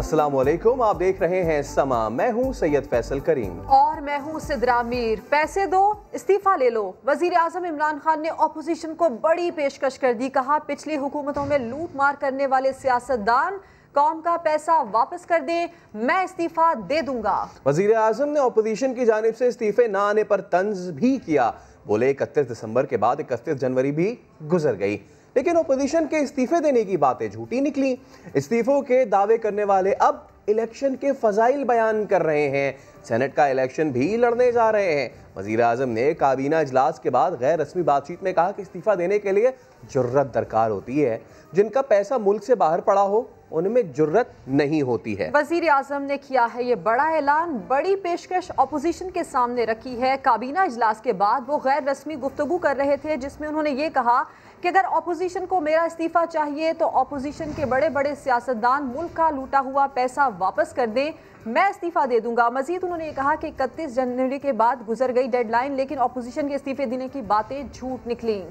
अस्सलामुअलैकुम, आप देख रहे हैं समा। मैं हूं सैयद फैसल करीम और मैं हूं सिद्रा मीर। पैसे दो, इस्तीफा ले लो। वजीर आजम इमरान खान ने ऑपोजिशन को बड़ी पेशकश कर दी। कहा, पिछली हुकूमतों में लूट मार करने वाले सियासतदान कौम का पैसा वापस कर दे, मैं इस्तीफा दे दूंगा। वजीर आजम ने ऑपोजिशन की जानिब से इस्तीफे न आने पर तंज भी किया। बोले 31 दिसंबर के बाद 31 जनवरी भी गुजर गई, लेकिन ओपोजिशन के इस्तीफे देने की बातें झूठी निकली। इस्तीफों के दावे करने वाले अब इलेक्शन के फजाइल बयान कर रहे हैं। सेनेट का इलेक्शन भी लड़ने जा रहे हैं। वजीर आजम ने काबीना इजलास के बाद गैर रस्मी बातचीत में कहा कि इस्तीफा देने के लिए जुर्रत दरकार होती है। जिनका पैसा मुल्क से बाहर पड़ा हो उनमें जुर्रत नहीं होती है। वजीर आजम ने किया है ये बड़ा ऐलान, बड़ी पेशकश ऑपोजिशन के सामने रखी है। काबीना इजलास के बाद वो गैर रस्मी गुफ्तगू कर रहे थे, जिसमें उन्होंने ये कहा कि अगर ऑपोजिशन को मेरा इस्तीफा चाहिए तो ऑपोजिशन के बड़े बड़े सियासतदान मुल्क का लूटा हुआ पैसा वापस कर दें, मैं इस्तीफा दे दूंगा। मजीद उन्होंने ये कहा कि 31 जनवरी के बाद गुजर गई डेडलाइन, लेकिन ऑपोजिशन के इस्तीफे देने की बातें झूठ निकली।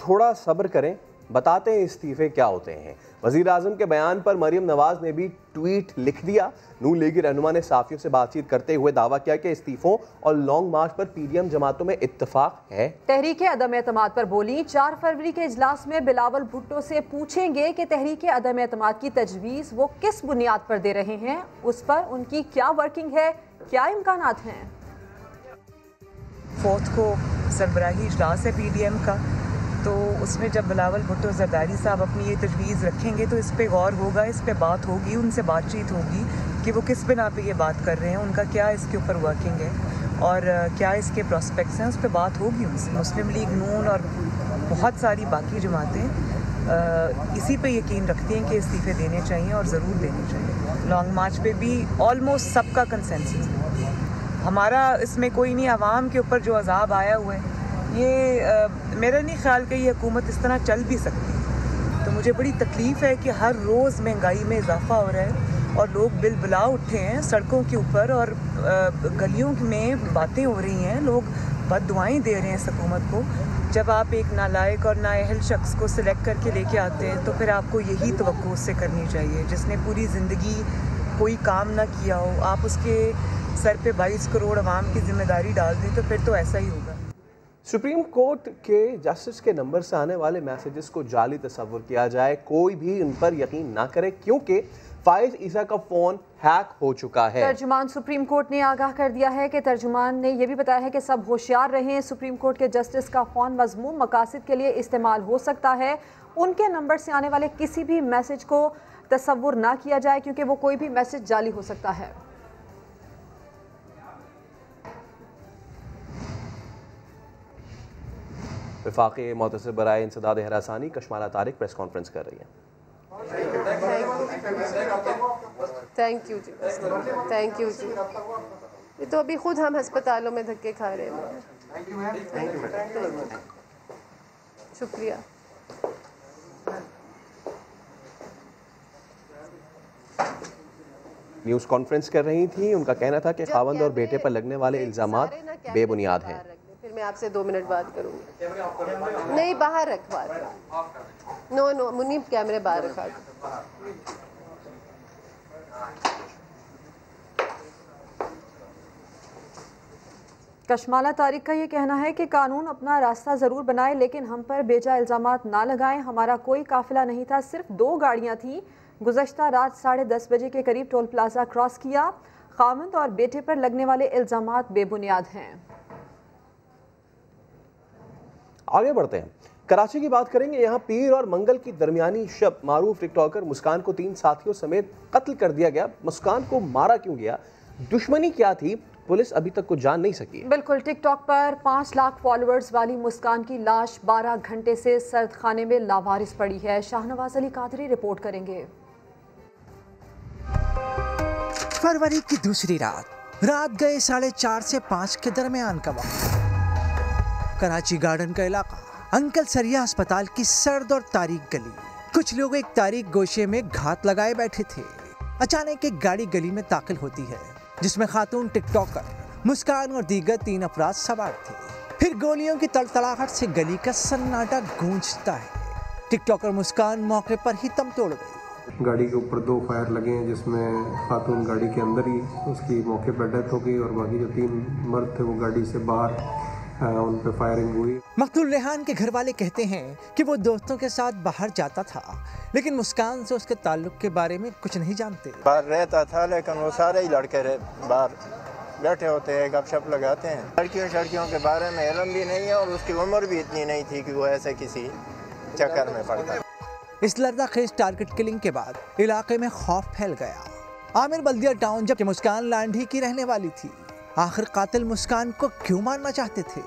थोड़ा सब्र करें, बताते हैं इस्तीफे क्या होते हैं। वजीर आजम के बयान पर मरियम नवाज ने भी ट्वीट लिख दिया। नून लीगी रहनुमा ने साफियों से बातचीत करते हुए दावा किया कि इस्तीफों और लॉन्ग मार्च पर पीडीएम जमातों में इत्तेफाक है। तहरीक अदम एतमाद पर बोली, 4 फरवरी के इजलास में बिलावल भुट्टो से पूछेंगे कि तहरीक अदम एतमाद की तजवीज़ वो किस बुनियाद पर दे रहे हैं, उस पर उनकी क्या वर्किंग है, क्या इम्कानात हैं। 4 को सरबराही इजलास है पीडीएम का, तो उसमें जब बिलावल भुट्टो जरदारी साहब अपनी ये तजवीज़ रखेंगे तो इस पे गौर होगा, इस पे बात होगी, उनसे बातचीत होगी कि वो किस बिना पे ये बात कर रहे हैं, उनका क्या इसके ऊपर वर्किंग है और क्या इसके प्रोस्पेक्ट्स हैं, उस पर बात होगी उनसे। मुस्लिम लीग नून और बहुत सारी बाकी जमातें इसी पे यकीन रखती हैं कि इस्तीफ़े देने चाहिए और ज़रूर देने चाहिए। लॉन्ग मार्च पे भी ऑलमोस्ट सबका कंसेंसस है। हमारा इसमें कोई नहीं, आवाम के ऊपर जो अजाब आया हुआ है ये मेरा नहीं ख्याल कि ये हुकूमत इस तरह चल भी सकती। तो मुझे बड़ी तकलीफ़ है कि हर रोज़ महंगाई में इजाफा हो रहा है और लोग बिलबिला उठे हैं सड़कों के ऊपर और गलियों में बातें हो रही हैं, लोग बददुआएं दे रहे हैं इस हुकूमत को। जब आप एक नालायक और नाअहल शख्स को सिलेक्ट करके लेके आते हैं तो फिर आपको यही तवक्को उससे करनी चाहिए, जिसने पूरी ज़िंदगी कोई काम ना किया हो। आप उसके सर पे 22 करोड़ अवाम की जिम्मेदारी डाल दें तो फिर तो ऐसा ही होगा। सुप्रीम कोर्ट के जस्टिस के नंबर से आने वाले मैसेजेस को जाली तस्वुर किया जाए, कोई भी उन पर यकीन ना करे, क्योंकि फाइज ईसा का फोन हैक हो चुका है। तर्जुमान सुप्रीम कोर्ट ने आगाह कर दिया है कि तर्जुमान ने यह भी बताया है कि सब होशियार रहें। सुप्रीम कोर्ट के जस्टिस का फोन मजमूम मकासद के लिए इस्तेमाल हो सकता है। उनके नंबर से आने वाले किसी भी मैसेज को तस्वुर ना किया जाए, क्योंकि वो कोई भी मैसेज जाली हो सकता है। वफाक़ी मुतसिब बराए इंसदाद हरासानी कशमाला तारिक प्रेस कॉन्फ्रेंस कर रही है। थैंक यू जी, थैंक यू जी। ये तो अभी खुद हम अस्पतालों में धक्के खा रहे हैं। शुक्रिया। न्यूज़ कॉन्फ्रेंस कर रही थी। उनका कहना था कि खावंद और बेटे पर लगने वाले इल्ज़ामात बेबुनियाद हैं। फिर मैं आपसे 2 मिनट बात करूँगी। नहीं, बाहर रख बात। नो मुनीब, कैमरे बाहर रखा। कशमाला तारिक का ये कहना है कि कानून अपना रास्ता ज़रूर बनाए, लेकिन हम पर बेजा इल्ज़ामात ना लगाएं। हमारा कोई काफिला नहीं था, सिर्फ 2 गाड़ियाँ थीं। गुज़श्ता रात 10:30 बजे के करीब टोल प्लाजा क्रॉस किया। खावंद और बेटे पर लगने वाले इल्ज़ामात बेबुनियाद हैं। आगे बढ़ते हैं, कराची की बात करेंगे। यहाँ पीर और मंगल की दरमियानी शब मारूफ टिकटॉकर मुस्कान को 3 साथियों समेत कत्ल कर दिया गया। मुस्कान को मारा क्यों गया, दुश्मनी क्या थी, पुलिस अभी तक कुछ जान नहीं सकी। बिल्कुल, टिकटॉक पर 5 लाख फॉलोअर्स वाली मुस्कान की लाश 12 घंटे से सर्द खाने में लावारिस पड़ी है। शाहनवाज अली कादरी रिपोर्ट करेंगे। फरवरी की दूसरी रात गए 4:30 से 5 के दरमियान का वक्त। कराची गार्डन का इलाका, अंकल सरिया अस्पताल की सर्द और तारीक गली। कुछ लोग एक तारीक गोशे में घात लगाए बैठे थे। अचानक एक गाड़ी गली में दाखिल होती है, जिसमें खातून टिकटॉकर मुस्कान और दीगर 3 अफराद सवार थे। फिर गोलियों की तड़तड़ाहट से गली का सन्नाटा गूंजता है। टिकटॉकर मुस्कान मौके पर ही दम तोड़ गई। गाड़ी के ऊपर 2 फायर लगे हैं, जिसमें खातून गाड़ी के अंदर ही उसकी मौके पर डेथ हो गई और बाकी जो 3 मर्द थे वो गाड़ी से बाहर, उन पे फायरिंग हुई। मकतूल रेहान के घर वाले कहते हैं कि वो दोस्तों के साथ बाहर जाता था, लेकिन मुस्कान से उसके ताल्लुक के बारे में कुछ नहीं जानते। बाहर रहता था, लेकिन वो सारे ही लड़के बाहर बैठे होते हैं, गपशप लगाते हैं। लड़कियों के बारे में इल्म भी नहीं है और उसकी उम्र भी इतनी नहीं थी कि वो ऐसे किसी चक्कर में पड़ता। इस लर्ज़ाखेज़ टारगेट किलिंग के बाद इलाके में खौफ फैल गया। आमिर बल्दिया टाउन, जबकि मुस्कान लांढी की रहने वाली थी। आखिर कातिल मुस्कान को क्यों मारना चाहते थे?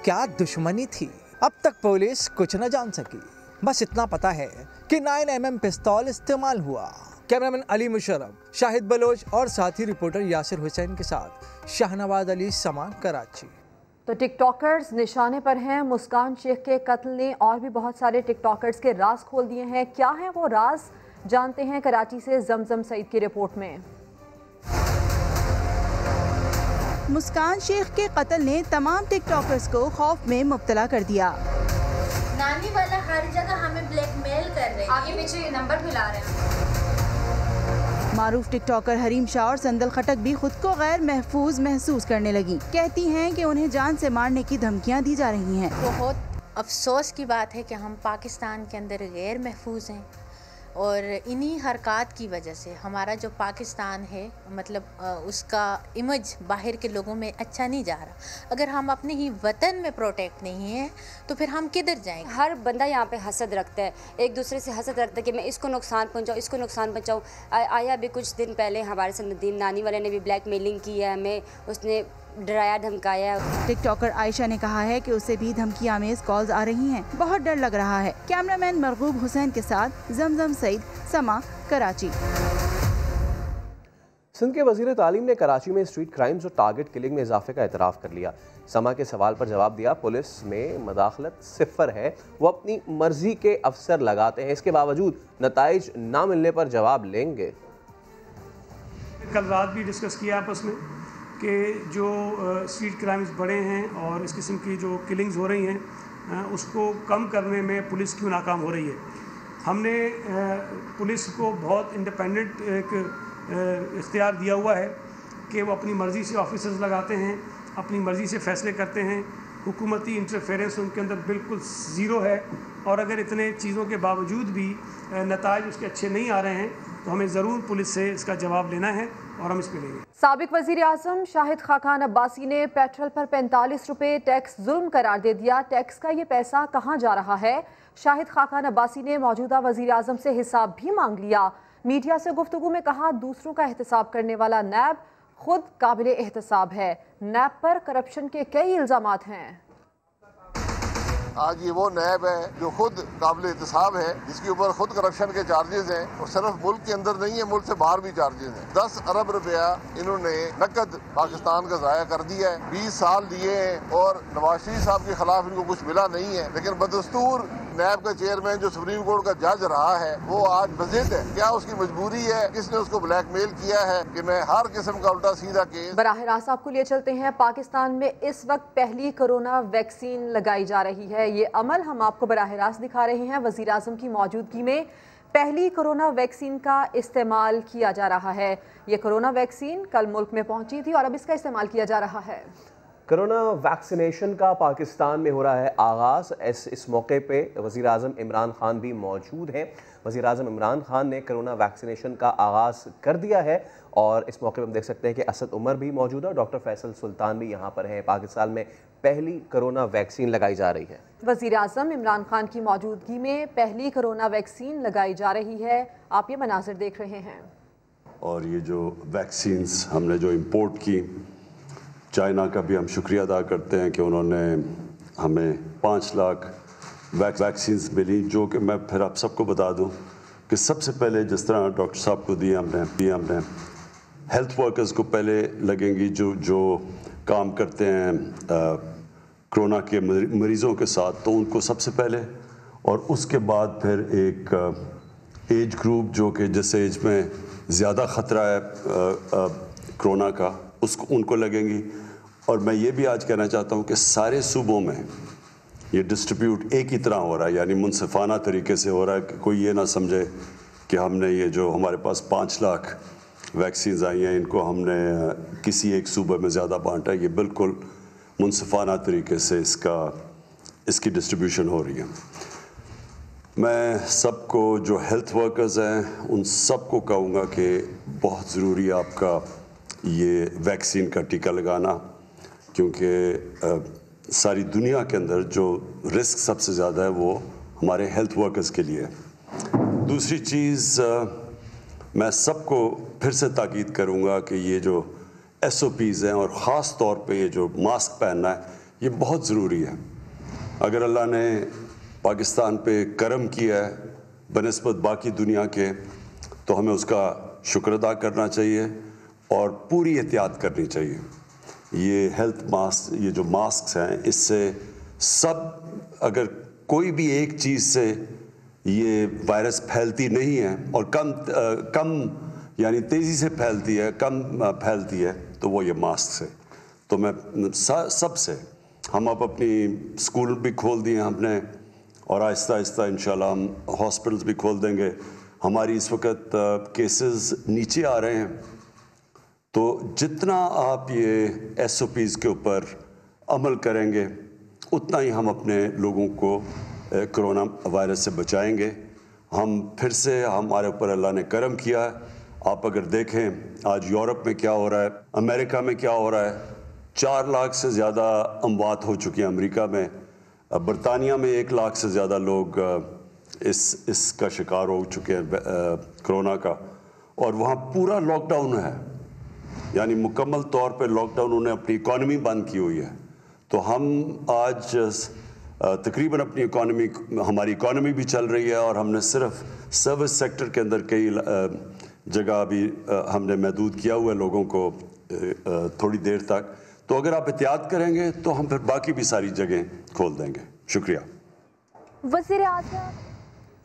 क्या दुश्मनी थी? अब तक पुलिस कुछ न जान सकी। बस इतना पता है कि 9mm पिस्तौल इस्तेमाल हुआ। कैमरामैन अली मुशर्रफ, शाहिद बलोच और साथी रिपोर्टर यासिर हुसैन के साथ शाहनवाज अली, समा, कराची। तो टिकटॉकर्स निशाने पर हैं। मुस्कान शेख के कत्ल ने और भी बहुत सारे टिकटॉकर्स के राज खोल दिए हैं। क्या है वो राज, जानते हैं कराची से जमजम सईद की रिपोर्ट में। मुस्कान शेख के कत्ल ने तमाम टिकटॉकर्स को खौफ में मुब्तला कर दिया। नानी वाला हर जगह हमें ब्लैकमेल कर रहे हैं, आगे पीछे ये नंबर मिला रहे हैं। मारूफ टिकटॉकर हरीम शाह और संदल खटक भी खुद को गैर महफूज महसूस करने लगी। कहती हैं कि उन्हें जान से मारने की धमकियां दी जा रही हैं। बहुत अफसोस की बात है कि हम पाकिस्तान के अंदर गैर महफूज हैं और इन्हीं हरकत की वजह से हमारा जो पाकिस्तान है, मतलब उसका इमेज बाहर के लोगों में अच्छा नहीं जा रहा। अगर हम अपने ही वतन में प्रोटेक्ट नहीं है तो फिर हम किधर जाएंगे? हर बंदा यहाँ पे हसद रखता है, एक दूसरे से हसद रखता है कि मैं इसको नुकसान पहुँचाऊँ, इसको नुकसान पहुँचाऊँ। आया भी कुछ दिन पहले हमारे साथ नानी वाले ने भी ब्लैकमेलिंग की है हमें, उसने डराया धमकाया। टिकटॉकर आयशा ने कहा है कि उसे भी धमकी आमेज कॉल्स आ रही हैं, बहुत डर लग रहा है। कैमरामैन मरगूब हुसैन के साथ जमजम सईद, समा, कराची। सिंध के वजीर तालीम ने कराची में स्ट्रीट क्राइम्स और टारगेट किलिंग में इजाफे का एतराफ़ कर लिया। समा के सवाल पर जवाब दिया, पुलिस में मदाखलत सिफर है, वो अपनी मर्जी के अफसर लगाते हैं, इसके बावजूद नताइज ना मिलने पर जवाब लेंगे। कल रात भी डिस्कस किया आपस में कि जो स्ट्रीट क्राइम्स बढ़े हैं और इस किस्म की जो किलिंग्स हो रही हैं उसको कम करने में पुलिस क्यों नाकाम हो रही है। हमने पुलिस को बहुत इंडिपेंडेंट एक इख्तियार दिया हुआ है कि वो अपनी मर्ज़ी से ऑफिसर्स लगाते हैं, अपनी मर्ज़ी से फ़ैसले करते हैं। हुकूमती इंटरफेरेंस उनके अंदर बिल्कुल ज़ीरो है और अगर इतने चीज़ों के बावजूद भी नताइज उसके अच्छे नहीं आ रहे हैं तो हमें ज़रूर पुलिस से इसका जवाब लेना है और हम इस पे लेंगे। साबिक वज़ीर आज़म शाहिद खाकान अब्बासी ने पेट्रोल पर 45 रुपये टैक्स जुल्म करार दे दिया। टैक्स का ये पैसा कहाँ जा रहा है? शाहिद खाकान अब्बासी ने मौजूदा वज़ीर आज़म से हिसाब भी मांग लिया। मीडिया से गुफ्तगू में कहा, दूसरों का एहतसाब करने वाला नैब खुद काबिल एहतसाब है। नैब पर करप्शन के कई इल्ज़ामात हैं। आज ये वो नैब है जो खुद काबिल एहतसाब है, जिसके ऊपर खुद करप्शन के चार्जेस हैं और सिर्फ मुल्क के अंदर नहीं है, मुल्क से बाहर भी चार्जेस हैं। 10 अरब रुपया इन्होंने नकद पाकिस्तान का ज़ाया कर दिया है। 20 साल लिए हैं और नवाज शरीफ साहब के खिलाफ इनको कुछ मिला नहीं है, लेकिन बदस्तूर नैब का चेयरमैन जो सुप्रीम कोर्ट का जज रहा है वो आज बजिद है। क्या उसकी मजबूरी है? किसने उसको ब्लैकमेल किया है कि मैं हर किस्म का उल्टा सीधा केस। बराह रास्त आपको लिए चलते हैं। पाकिस्तान में इस वक्त पहली कोरोना वैक्सीन लगाई जा रही है। ये अमल हम आपको बराह रास्त दिखा रहे हैं। वज़ीर आज़म की मौजूदगी में पहली कोरोना वैक्सीन का इस्तेमाल किया जा रहा है। ये कोरोना वैक्सीन कल मुल्क में पहुंची थी और अब इसका इस्तेमाल किया जा रहा है। कोरोना वैक्सीनेशन का पाकिस्तान में हो रहा है आगाज़। इस मौके पे वज़ीर आज़म इमरान खान भी मौजूद हैं। वज़ीर आज़म इमरान खान ने कोरोना वैक्सीनेशन का आगाज़ कर दिया है और इस मौके पर हम देख सकते हैं कि असद उमर भी मौजूद है, डॉक्टर फैसल सुल्तान भी यहाँ पर हैं। पाकिस्तान में पहली कोरोना वैक्सीन लगाई जा रही है। वज़ीर आज़म इमरान खान की मौजूदगी में पहली कोरोना वैक्सीन लगाई जा रही है। आप ये मनाज़िर देख रहे हैं। और ये जो वैक्सीन्स हमने जो इम्पोर्ट की, चाइना का भी हम शुक्रिया अदा करते हैं कि उन्होंने हमें 5 लाख वैक्सीन्स मिली, जो कि मैं फिर आप सबको बता दूं कि सबसे पहले जिस तरह डॉक्टर साहब को दिए हमने हेल्थ वर्कर्स को पहले लगेंगी जो काम करते हैं कोरोना के मरीज़ों के साथ, तो उनको सबसे पहले, और उसके बाद फिर एक एज ग्रुप जो कि जिस एज में ज़्यादा ख़तरा है कोरोना का, उनको लगेंगी। और मैं ये भी आज कहना चाहता हूँ कि सारे सूबों में ये डिस्ट्रीब्यूट एक ही तरह हो रहा है, यानी मुनसिफाना तरीके से हो रहा है कि कोई ये ना समझे कि हमने ये जो हमारे पास 5 लाख वैक्सीन आई हैं इनको हमने किसी एक सूबे में ज़्यादा बांटा है। ये बिल्कुल मुनसिफाना तरीके से इसकी डिस्ट्रीब्यूशन हो रही है। मैं सबको जो हेल्थ वर्कर्स हैं उन सबको कहूँगा कि बहुत ज़रूरी है आपका ये वैक्सीन का टीका लगाना, क्योंकि सारी दुनिया के अंदर जो रिस्क सबसे ज़्यादा है वो हमारे हेल्थ वर्कर्स के लिए है। दूसरी चीज़ मैं सबको फिर से ताकीद करूँगा कि ये जो SOPs हैं और ख़ास तौर पे ये जो मास्क पहनना है ये बहुत ज़रूरी है। अगर अल्लाह ने पाकिस्तान पे करम किया है बनिस्बत बाकी दुनिया के, तो हमें उसका शुक्र अदा करना चाहिए और पूरी एहतियात करनी चाहिए। ये हेल्थ मास्क, ये जो मास्क हैं, इससे सब अगर कोई भी एक चीज़ से ये वायरस फैलती नहीं है और कम यानी तेज़ी से फैलती है, कम फैलती है, तो वो ये मास्क से। तो मैं सबसे, हम अब अपनी स्कूल भी खोल दिए हमने और आहिस्ता आहिस्ता इंशाल्लाह हम हॉस्पिटल्स भी खोल देंगे। हमारी इस वक्त केसेस नीचे आ रहे हैं, तो जितना आप ये SOPs के ऊपर अमल करेंगे उतना ही हम अपने लोगों को कोरोना वायरस से बचाएंगे। हम फिर से, हमारे ऊपर अल्लाह ने करम किया है। आप अगर देखें आज यूरोप में क्या हो रहा है, अमेरिका में क्या हो रहा है, 4 लाख से ज़्यादा अमवात हो चुकी हैं अमेरिका में। बरतानिया में 1 लाख से ज़्यादा लोग इसका शिकार हो चुके हैं कोरोना का, और वहाँ पूरा लॉकडाउन है, यानी मुकम्मल तौर पे लॉकडाउन, उन्होंने अपनी इकॉनमी बंद की हुई है। तो हम आज तकरीबन अपनी इकॉनमी, हमारी इकॉनमी भी चल रही है और हमने सिर्फ सर्विस सेक्टर के अंदर कई जगह भी हमने महदूद किया हुआ है लोगों को थोड़ी देर तक। तो अगर आप एहतियात करेंगे तो हम फिर बाकी भी सारी जगह खोल देंगे। शुक्रिया।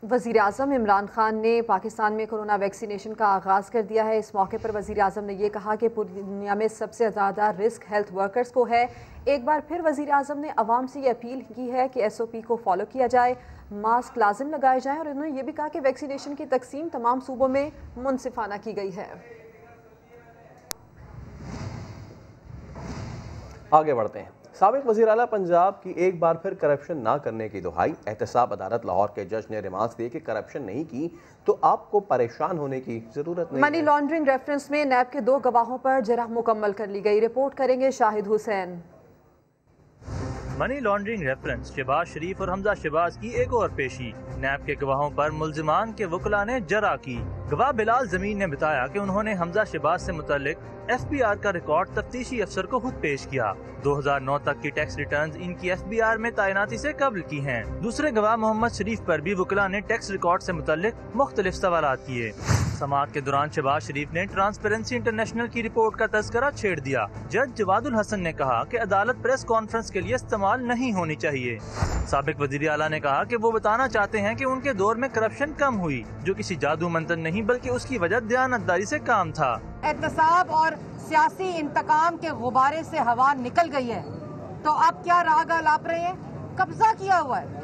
वज़ीर आज़म इमरान खान ने पाकिस्तान में कोरोना वैक्सीनेशन का आगाज़ कर दिया है। इस मौके पर वज़ीर आज़म ने यह कहा कि पूरी दुनिया में सबसे ज़्यादा रिस्क हेल्थ वर्कर्स को है। एक बार फिर वज़ीर आज़म ने अवाम से ये अपील की है कि SOP को फॉलो किया जाए, मास्क लाजिम लगाए जाएँ, और उन्होंने ये भी कहा कि वैक्सीनेशन की तकसीम तमाम सूबों में मुनसिफाना की गई है। आगे बढ़ते हैं। साबिक वज़ीर आला पंजाब की एक बार फिर करप्शन ना करने की दुहाई। एहतसाब अदालत लाहौर के जज ने रिमांड दिए कि करप्शन नहीं की तो आपको परेशान होने की जरूरत नहीं। मनी लॉन्ड्रिंग रेफरेंस में नैब के 2 गवाहों पर जरह मुकम्मल कर ली गई। रिपोर्ट करेंगे Shahid Hussain. Money laundering reference Shahbaz Sharif और हमजा शहबाज की एक और पेशी। नैब के गवाहों पर मुल्जिमान के वकला ने जरा की। गवाह बिलाल जमीन ने बताया कि उन्होंने हमजा शहबाज से मुतल्लिक FBR का रिकॉर्ड तफ्तीशी अफसर को खुद पेश किया। 2009 तक की टैक्स रिटर्न्स इनकी FBR में तैनाती से कब्ल की हैं। दूसरे गवाह मोहम्मद शरीफ पर भी वकला ने टैक्स रिकॉर्ड से मुतल्लिक मुख्तलिफ सवालात किए। समाअत के दौरान शहबाज शरीफ ने ट्रांसपेरेंसी इंटरनेशनल की रिपोर्ट का तज़किरा छेड़ दिया। जज जवादुल हसन ने कहा कि अदालत प्रेस कॉन्फ्रेंस के लिए इस्तेमाल नहीं होनी चाहिए। साबिक वज़ीर आला ने कहा कि वो बताना चाहते हैं कि उनके दौर में करप्शन कम हुई, जो किसी जादू मंतर नहीं बल्कि उसकी वजह दयानतदारी से काम था। एहतसाब और सियासी इंतकाम के गुब्बारे से हवा निकल गई है, तो अब क्या राग अलाप रहे हैं? कब्जा किया हुआ है,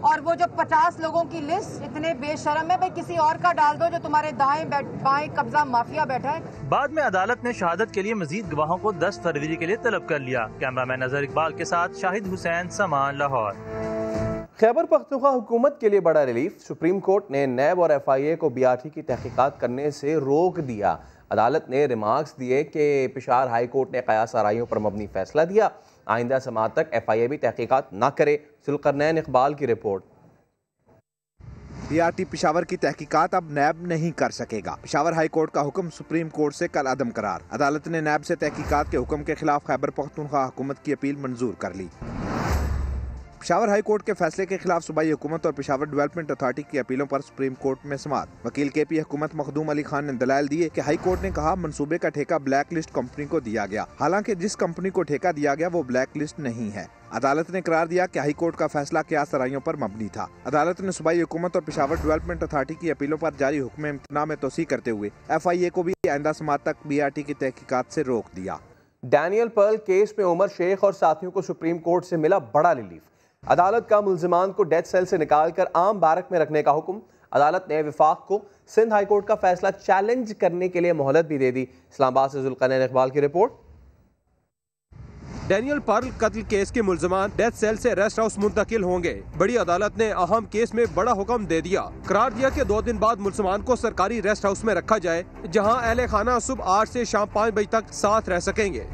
और वो जो 50 लोगों की लिस्ट इतने बेशरम है, भाई किसी और का डाल दो जो तुम्हारे दाएं बाएं कब्जा माफिया बैठा है। बाद में अदालत ने शहादत के लिए मजीद गवाहों को 10 फरवरी के लिए तलब कर लिया। कैमरामैन नजर इकबाल के साथ शाहिद हुसैन, समान, लाहौर। खैबर पख्तूनख्वा हुकूमत के लिए बड़ा रिलीफ। सुप्रीम कोर्ट ने नैब और FIA को BRT की तहकीकात करने से रोक दिया। अदालत ने रिमार्क्स दिए कि पेशावर हाई कोर्ट ने कयास आराइयों पर मबनी फैसला दिया। आइंदा समाअत तक FIA भी तहकीकात न करे। जुल्करनैन इकबाल की रिपोर्ट। BRT पेशावर की तहकीकात अब नैब नहीं कर सकेगा। पेशावर हाई कोर्ट का हुक्म सुप्रीम कोर्ट से कल अदम करार। अदालत ने नैब से तहकीकात के हुक्म के खिलाफ खैबर पख्तूनख्वा हुकूमत की अपील मंजूर कर ली। पेशावर हाई कोर्ट के फैसले के खिलाफ सूबाई हुकूमत और पेशावर डेवलपमेंट अथॉरिटी की अपीलों पर सुप्रीम कोर्ट में समाअत। वकील KP हुकूमत मखदूम अली खान ने दलाइल दिए कि हाई कोर्ट ने कहा मंसूबे का ठेका ब्लैक लिस्ट कंपनी को दिया गया, हालांकि जिस कंपनी को ठेका दिया गया वो ब्लैक लिस्ट नहीं है। अदालत ने करार दिया कि हाई कोर्ट का फैसला क़यास आराइयों पर मबनी था। अदालत ने सूबाई हुकूमत और पेशावर डेवलपमेंट अथॉरिटी की अपीलों पर जारी हुक्म इम्तना में तोसी करते हुए FIA को भी आइंदा समाअत तक BRT की तहकीकात से रोक दिया। डैनियल पर्ल केस में उमर शेख और साथियों को सुप्रीम कोर्ट से मिला बड़ा रिलीफ। अदालत का मुल्जिमान को डेथ सेल से निकालकर आम बैरक में रखने का हुक्म। अदालत ने विफाक को सिंध हाई कोर्ट का फैसला चैलेंज करने के लिए मोहलत भी दे दी। इस्लामाबाद से जुल्करनैन इकबाल की रिपोर्ट। डैनियल पर्ल कत्ल केस के मुल्जिमान डेथ सेल से रेस्ट हाउस मुंतकिल होंगे। बड़ी अदालत ने अहम केस में बड़ा हुक्म दे दिया। करार दिया कि 2 दिन बाद मुल्जिमान को सरकारी रेस्ट हाउस में रखा जाए, जहां अहले खाना सुबह 8 से शाम 5 बजे तक साथ रह सकेंगे।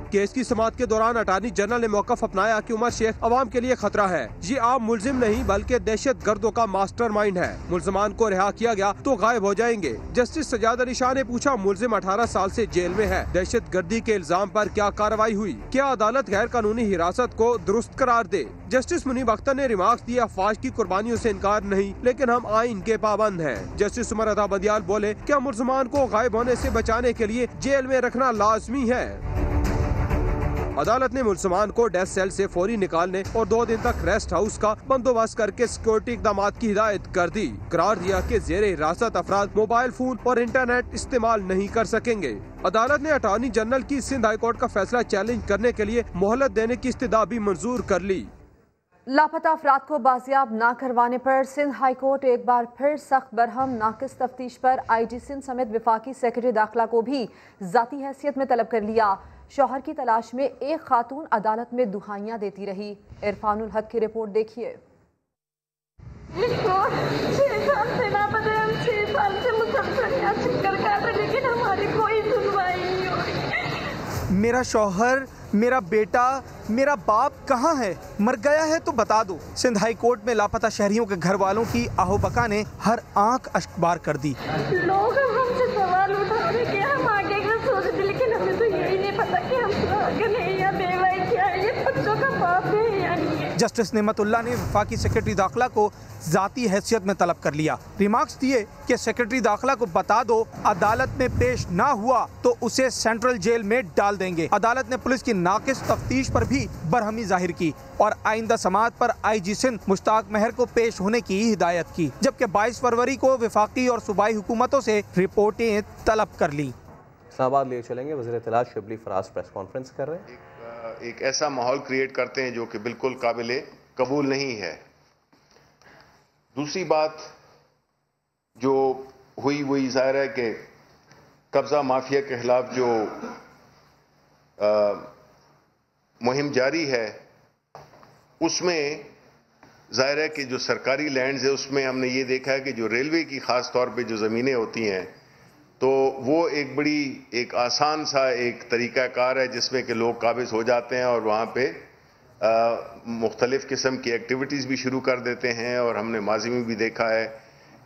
केस की समाअत के दौरान अटार्नी जनरल ने मौकफ अपनाया कि उमर शेख अवाम के लिए खतरा है। ये आम मुल्जिम नहीं बल्कि दहशत गर्दों का मास्टरमाइंड है। मुल्जिमान को रिहा किया गया तो गायब हो जाएंगे। जस्टिस सजाद अली शाह ने पूछा, मुल्जिम 18 साल से जेल में है, दहशत गर्दी के इल्जाम पर क्या कार्रवाई हुई? क्या अदालत गैर कानूनी हिरासत को दुरुस्त करार दे? जस्टिस मुनीब अख्तर ने रिमार्क्स दिए, अफवाज की कुर्बानियों से इनकार नहीं, लेकिन हम आइन के पाबंद हैं। जस्टिस उमर अता बदियाल बोले, क्या मुल्जिमान को गायब होने से बचाने के लिए जेल में रखना लाजमी है? अदालत ने मुल्जिमान को डेथ सेल से फौरी निकालने और 2 दिन तक रेस्ट हाउस का बंदोबस्त करके सिक्योरिटी इकदाम की हिदायत कर दी। करार दिया कि जेरे हिरासत अफराद मोबाइल फोन और इंटरनेट इस्तेमाल नहीं कर सकेंगे। अदालत ने अटॉर्नी जनरल की सिंध हाई कोर्ट का फैसला चैलेंज करने के लिए मोहलत देने की इस्तदा भी मंजूर कर ली। लापता अफराद को बाजियाब न करवाने पर सिंध हाई कोर्ट एक बार फिर सख्त बरहम नाकिस तफ्तीश पर IG सिंध समेत विफाकी सेक्रेटरी दाखिला को भी जाती हैसियत में तलब कर लिया। शौहर की तलाश में एक खातून अदालत में दुहाइयां देती रही। इरफानुल हक की रिपोर्ट देखिए। इसको 6 साल से लापता, हम 6 साल से मुसलसल यहाँ चक्कर काट रहे, लेकिन हमारी कोई सुनवाई नहीं हो रही। मेरा शौहर, मेरा बेटा, मेरा बाप कहाँ है? मर गया है तो बता दो। सिंध हाई कोर्ट में लापता शहरियों के घर वालों की आहोबका ने हर आंख अश्कबार कर दी। लोग हमसे सवाल उठा रहे कि हम आगे का सोच रहे, लेकिन हमें तो यही नहीं पता कि हम सुहागन है या बेवाई, क्या है, ये बच्चों का बाप है या नहीं है। जस्टिस नेमतुल्लाह ने वफाकी सेक्रेटरी दाखिला को जाती हैसियत में तलब कर लिया। रिमार्क्स दिए कि सेक्रेटरी दाखिला को बता दो, अदालत में पेश ना हुआ तो उसे सेंट्रल जेल में डाल देंगे। अदालत ने पुलिस की नाकिस तफ्तीश पर भी बरहमी जाहिर की और आइंदा समाअत पर IG सिंध मुश्ताक महर को पेश होने की हिदायत की, जबकि 22 फरवरी को विफाकी और सूबाई हुकूमतों से रिपोर्टें तलब कर ली। इस्लामाबाद लिए चलेंगे। वज़ीर इत्तलात शिबली फराज प्रेस कॉन्फ्रेंस कर रहे हैं। एक ऐसा माहौल क्रिएट करते हैं जो कि बिल्कुल काबिले कबूल नहीं है। दूसरी बात जो हुई वही जाहिर है कि कब्ज़ा माफिया के खिलाफ जो मुहिम जारी है, उसमें जाहिर है कि जो सरकारी लैंड्स है उसमें हमने ये देखा है कि जो रेलवे की ख़ास तौर पे जो ज़मीनें होती हैं, तो वो एक आसान सा एक तरीक़ाकार है जिसमें कि लोग काबिज हो जाते हैं और वहाँ पे मुख्तलिफ़ किस्म की एक्टिविटीज़ भी शुरू कर देते हैं। और हमने माजी में भी देखा है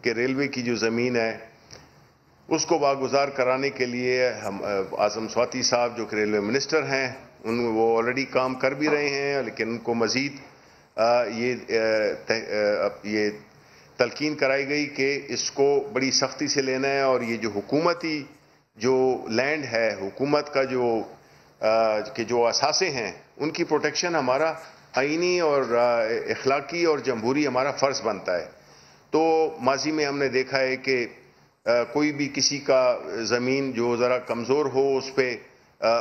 कि रेलवे की जो ज़मीन है उसको वागुजार कराने के लिए हम आज़म स्वाति साहब जो कि रेलवे मिनिस्टर हैं, वो ऑलरेडी काम कर भी रहे हैं, लेकिन उनको मज़ीद ये तलकीन कराई गई कि इसको बड़ी सख्ती से लेना है और ये जो हुकूमती जो लैंड है, हुकूमत का जो असासे हैं, उनकी प्रोटेक्शन हमारा आईनी और इखलाकी और जमहूरी हमारा फ़र्ज़ बनता है। तो माजी में हमने देखा है कि कोई भी किसी का ज़मीन जो ज़रा कमज़ोर हो उस पर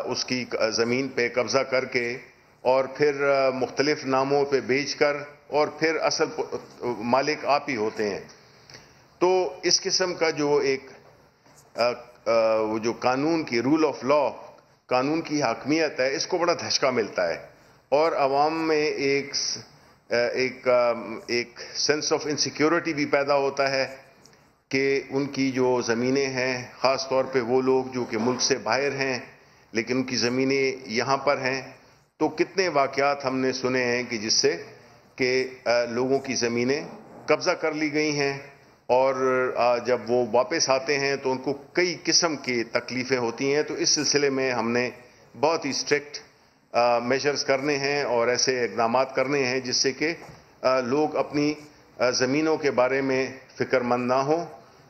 उसकी ज़मीन पे कब्ज़ा करके और फिर मुख्तलिफ़ नामों पे बेच कर और फिर असल मालिक आप ही होते हैं। तो इस किस्म का जो एक जो कानून की रूल ऑफ लॉ, कानून की हाकमियत है, इसको बड़ा धचका मिलता है और आवाम में एक सेंस ऑफ इनसिक्योरिटी भी पैदा होता है कि उनकी जो ज़मीनें हैं, ख़ास तौर पे वो लोग जो कि मुल्क से बाहर हैं लेकिन उनकी ज़मीनें यहाँ पर हैं, तो कितने वाक़यात हमने सुने हैं कि जिससे कि लोगों की ज़मीनें कब्ज़ा कर ली गई हैं और जब वो वापस आते हैं तो उनको कई किस्म की तकलीफ़ें होती हैं। तो इस सिलसिले में हमने बहुत ही स्ट्रिक्ट मेजर्स करने हैं और ऐसे इक़दाम करने हैं जिससे कि लोग अपनी ज़मीनों के बारे में फ़िक्रमंद ना हो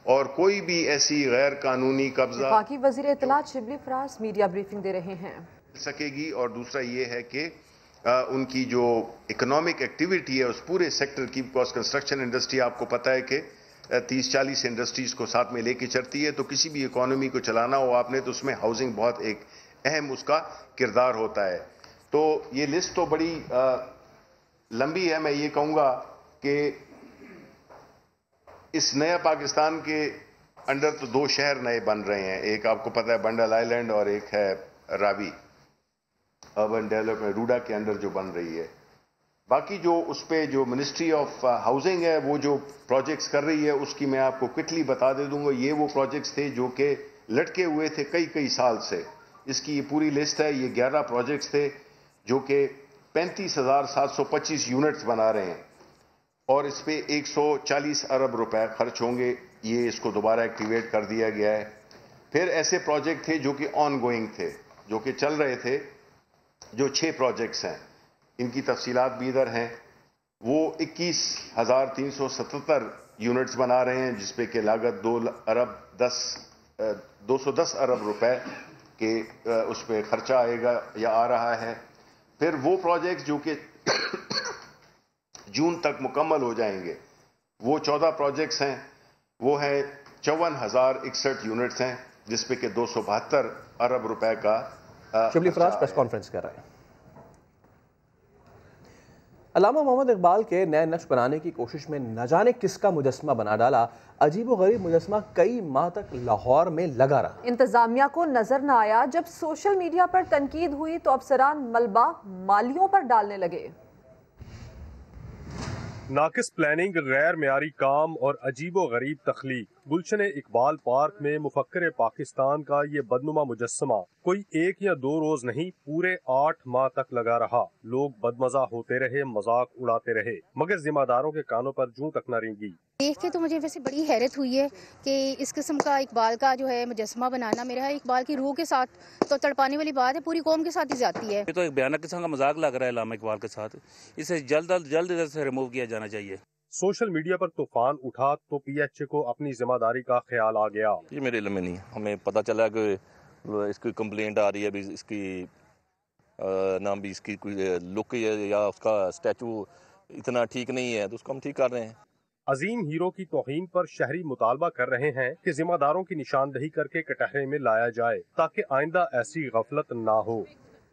और कोई भी ऐसी गैर कानूनी कब्ज़ा। बाकी वज़ीर इत्तलात शिबली फराज मीडिया ब्रीफिंग दे रहे हैं सकेगी। और दूसरा ये है कि उनकी जो इकोनॉमिक एक्टिविटी है उस पूरे सेक्टर की, बिकॉज कंस्ट्रक्शन इंडस्ट्री आपको पता है कि 30-40 इंडस्ट्रीज़ को साथ में लेके चलती है, तो किसी भी इकोनॉमी को चलाना हो आपने तो उसमें हाउसिंग बहुत एक अहम उसका किरदार होता है। तो ये लिस्ट तो बड़ी लंबी है। मैं ये कहूँगा कि इस नया पाकिस्तान के अंडर तो 2 शहर नए बन रहे हैं। एक आपको पता है बंडल आइलैंड और एक है रावी अर्बन डेवलपमेंट रूडा के अंडर जो बन रही है। बाकी जो उस पर जो मिनिस्ट्री ऑफ हाउसिंग है वो जो प्रोजेक्ट्स कर रही है उसकी मैं आपको क्विकली बता दे दूंगा। ये वो प्रोजेक्ट्स थे जो कि लटके हुए थे कई साल से। इसकी ये पूरी लिस्ट है। ये 11 प्रोजेक्ट्स थे जो कि 35,725 यूनिट्स बना रहे हैं और इस पे 140 अरब रुपए खर्च होंगे। ये इसको दोबारा एक्टिवेट कर दिया गया है। फिर ऐसे प्रोजेक्ट थे जो कि ऑन गोइंग थे, जो कि चल रहे थे, जो 6 प्रोजेक्ट्स हैं। इनकी तफसीलात भी इधर हैं। वो 21,377 यूनिट्स बना रहे हैं जिसपे कि लागत 210 अरब रुपए के उस पर खर्चा आएगा या आ रहा है। फिर वो प्रोजेक्ट्स जो कि जून तक मुकम्मल हो जाएंगे, वो 14 प्रोजेक्ट्स हैं। वो है 54,061 यूनिट्स हैं जिसपे कि 272 अरब रुपए का शिबली फराज प्रेस कॉन्फ्रेंस कर रहे हैं। अल्लामा मोहम्मद इकबाल के नए नक्श बनाने की कोशिश में न जाने किसका मुजस्मा बना डाला अजीबोगरीब मुजस्मा कई माह तक लाहौर में लगा रहा। इंतजामिया को नजर न आया। जब सोशल मीडिया पर तनकीद हुई तो अफसरान मलबा मालियों पर डालने लगे। नाकिस प्लानिंग, गैर मेयारी काम और अजीबो गरीब तख्लीक। गुलशन इकबाल पार्क में मुफक्किर पाकिस्तान का ये बदनुमा मुजस्समा कोई 1 या 2 रोज नहीं, पूरे 8 माह तक लगा रहा। लोग बदमजा होते रहे, मजाक उड़ाते रहे, मगर जिम्मेदारों के कानों पर जूं तक न रेंगी। देख के तो मुझे वैसे बड़ी हैरत हुई है कि इस किस्म का इकबाल का जो है मुजस्समा बनाना मेरा है इकबाल की रूह के साथ तो तड़पाने वाली बात है, पूरी कौम के साथ ही जाती है। ये तो एक भयानक किस्म का मजाक लग रहा है अल्लामा इकबाल के साथ। इसे जल्द इधर से रिमूव किया जाना चाहिए। सोशल मीडिया पर तूफान उठा तो PHA को अपनी जिम्मेदारी का ख्याल आ गया। ये मेरे इल्म में नहीं, हमें पता चला कि इसकी कंप्लेंट आ रही है, इसकी नाम भी इसकी लुक या उसका स्टैचू इतना ठीक नहीं है तो उसको हम ठीक कर रहे हैं। अजीम हीरो की तौहीन पर शहरी मुतालबा कर रहे हैं कि जिम्मेदारों की निशानदही करके कटहरे में लाया जाए ताकि आइंदा ऐसी गफलत ना हो।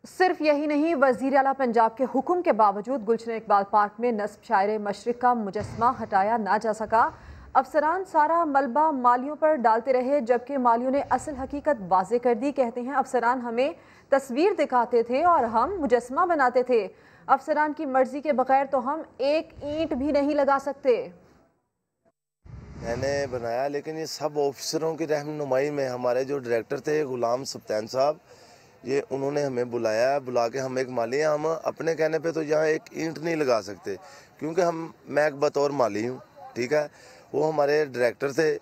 सिर्फ यही नहीं, वज़ीर आला पंजाब के हुक्म के बावजूद गुलशन इकबाल पार्क में नस्ब शायर मशरिक का मुजस्मा हटाया ना जा सका। अफसरान सारा मलबा मालियों पर डालते रहे जबकि मालियों ने असल हकीकत वाजे कर दी। कहते हैं अफसरान हमें तस्वीर दिखाते थे और हम मुजस्मा बनाते थे। अफसरान की मर्जी के बगैर तो हम एक ईंट भी नहीं लगा सकते। मैंने बनाया, लेकिन ये सब ऑफिसरों की रहनुमाई में हमारे जो डायरेक्टर थे गुलाम सुल्तान साहब, ये उन्होंने हमें बुला के हम एक माली हैं, हम अपने कहने पे तो यहाँ एक ईंट नहीं लगा सकते क्योंकि मैं एक बतौर माली हूँ, ठीक है। वो हमारे डायरेक्टर थे,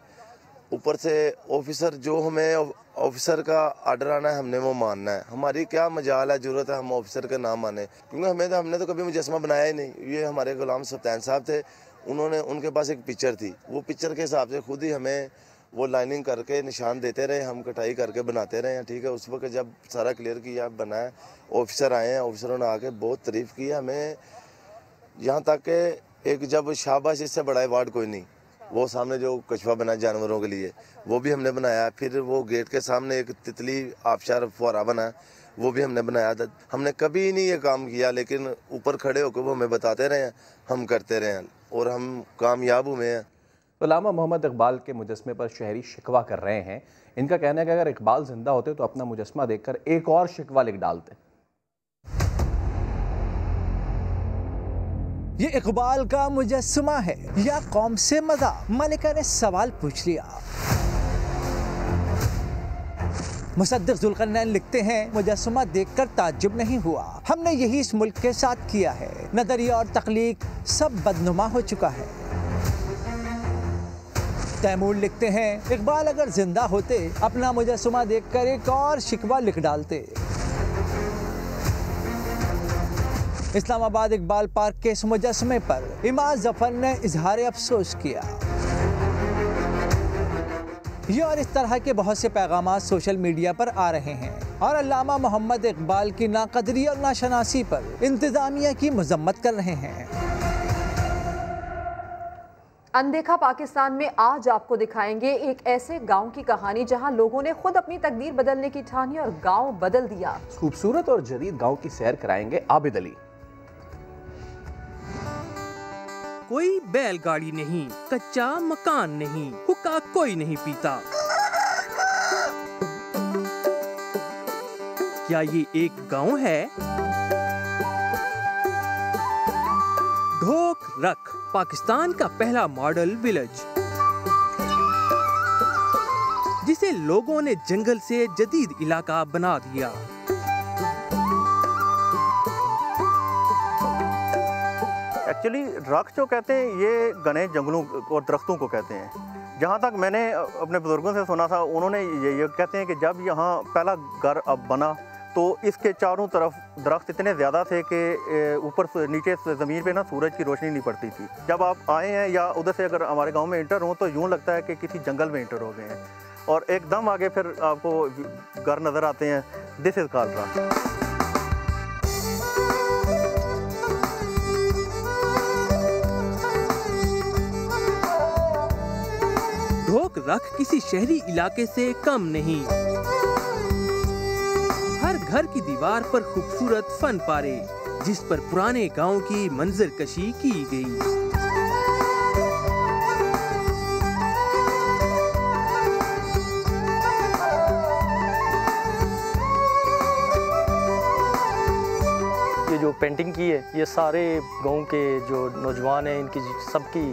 ऊपर से ऑफिसर, जो हमें ऑफिसर का आर्डर आना है हमने वो मानना है। हमारी क्या मजाल है, जरूरत है हम ऑफिसर का नाम माने, क्योंकि हमने तो कभी मुजस्मा बनाया ही नहीं। ये हमारे गुलाम सुल्तान साहब थे, उनके पास एक पिक्चर थी, वो पिक्चर के हिसाब से खुद ही हमें वो लाइनिंग करके निशान देते रहे, हम कटाई करके बनाते रहे हैं, ठीक है। उस वक्त जब सारा क्लियर किया बनाया, ऑफिसर आए हैं, ऑफिसरों ने आके बहुत तारीफ़ की हमें, यहाँ तक कि एक जब शाबाश इससे बड़ा अवार्ड कोई नहीं, वो सामने जो कछुआ बना जानवरों के लिए वो भी हमने बनाया। फिर वो गेट के सामने एक तितली आबशार फुहारा बना, वो भी हमने बनाया था। हमने कभी नहीं ये काम किया, लेकिन ऊपर खड़े होकर वो हमें बताते रहे हैं, हम करते रहे हैं और हम कामयाब हुए हैं। अल्लामा मोहम्मद इकबाल के मुजस्मे पर शहरी शिकवा कर रहे हैं। इनका कहना है कि अगर इकबाल जिंदा होते तो अपना मुजस्मा देखकर एक और शिकवा लिख डालते। ये इकबाल का मुजस्समा है या कौम से मजाक? मलिका ने सवाल पूछ लिया। मुसद्दिक जुल्करनैन लिखते हैं, मुजस्समा देखकर ताज्जुब नहीं हुआ, हमने यही इस मुल्क के साथ किया है। नजरिया और तख्लीक सब बदनुमा हो चुका है। तैमूर लिखते हैं, इकबाल अगर जिंदा होते अपना मुजस्समा देखकर एक और शिकवा लिख डालते। इस्लामाबाद इकबाल पार्क के इस मुजस्समे पर इमाद जफर ने इजहार अफसोस किया। ये और इस तरह के बहुत से पैगाम सोशल मीडिया पर आ रहे हैं और अल्लामा मोहम्मद इकबाल की नाकदरी और नाशनासी पर इंतजामिया की मजम्मत कर रहे हैं। अनदेखा पाकिस्तान में आज आपको दिखाएंगे एक ऐसे गांव की कहानी जहां लोगों ने खुद अपनी तकदीर बदलने की ठानी और गांव बदल दिया। खूबसूरत और जदीद गांव की सैर कराएंगे आबिद अली। कोई बैलगाड़ी नहीं, कच्चा मकान नहीं, हुक्का कोई नहीं पीता। क्या ये एक गांव है? ढोक रख, पाकिस्तान का पहला मॉडल विलेज, जिसे लोगों ने जंगल से जदीद इलाका बना दिया। एक्चुअली रख जो कहते हैं ये घने जंगलों और दरख्तों को कहते हैं। जहाँ तक मैंने अपने बुजुर्गों से सुना था, उन्होंने ये कहते हैं कि जब यहाँ पहला घर अब बना तो इसके चारों तरफ दरख्त इतने ज़्यादा थे कि ऊपर से नीचे से ज़मीन पे ना सूरज की रोशनी नहीं पड़ती थी। जब आप आए हैं या उधर से अगर हमारे गांव में इंटर हों तो यूँ लगता है कि किसी जंगल में इंटर हो गए हैं, और एकदम आगे फिर आपको घर नज़र आते हैं। This is Kalra. ढोक रख किसी शहरी इलाके से कम नहीं। हर घर की दीवार पर खूबसूरत फन पारे, जिस पर पुराने गांव की मंजर कशी की गई। ये जो पेंटिंग की है, ये सारे गांव के जो नौजवान हैं, इनकी सबकी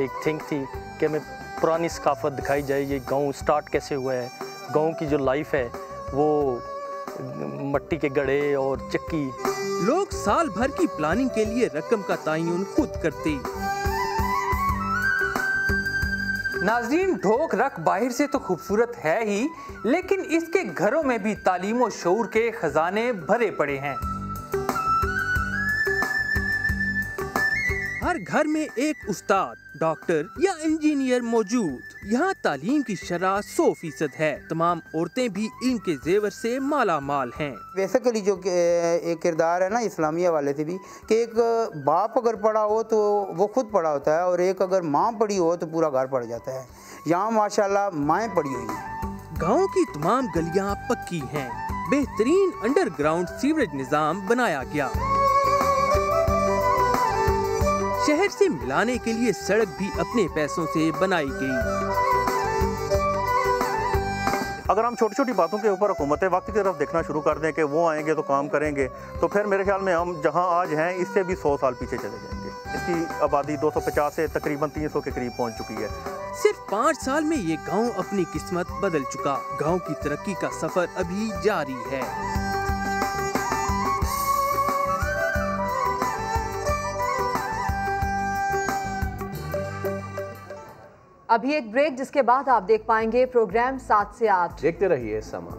एक थिंक थी कि हमें पुरानी सकाफत दिखाई जाए। ये गांव स्टार्ट कैसे हुआ है, गांव की जो लाइफ है वो मट्टी के गड्ढे और चक्की। लोग साल भर की प्लानिंग के लिए रकम का तायुन खुद करते। नाज़रीन, ढोक रख बाहर से तो खूबसूरत है ही, लेकिन इसके घरों में भी तालीम और शऊर के खजाने भरे पड़े हैं। हर घर में एक उस्ताद, डॉक्टर या इंजीनियर मौजूद। यहाँ तालीम की शरह 100% है। तमाम औरतें भी इनके जेवर से माला माल हैं। बेसिकली जो एक किरदार है ना इस्लामी हवाले से भी, कि एक बाप अगर पढ़ा हो तो वो खुद पढ़ा होता है, और एक अगर माँ पढ़ी हो तो पूरा घर पढ़ जाता है। यहाँ माशाल्लाह माएँ पढ़ी हुई हैं। गाँव की तमाम गलियाँ पक्की हैं। बेहतरीन अंडरग्राउंड सीवरेज निजाम बनाया गया। शहर से मिलाने के लिए सड़क भी अपने पैसों से बनाई गई। अगर हम छोटी छोटी बातों के ऊपर हुकूमत वक्त की तरफ देखना शुरू कर दें कि वो आएंगे तो काम करेंगे, तो फिर मेरे ख्याल में हम जहां आज हैं इससे भी 100 साल पीछे चले जाएंगे। इसकी आबादी 250 से तकरीबन 300 के करीब पहुंच चुकी है। सिर्फ 5 साल में ये गांव अपनी किस्मत बदल चुका। गांव की तरक्की का सफर अभी जारी है। अभी एक ब्रेक, जिसके बाद आप देख पाएंगे प्रोग्राम 7 से 8। देखते रहिए समा।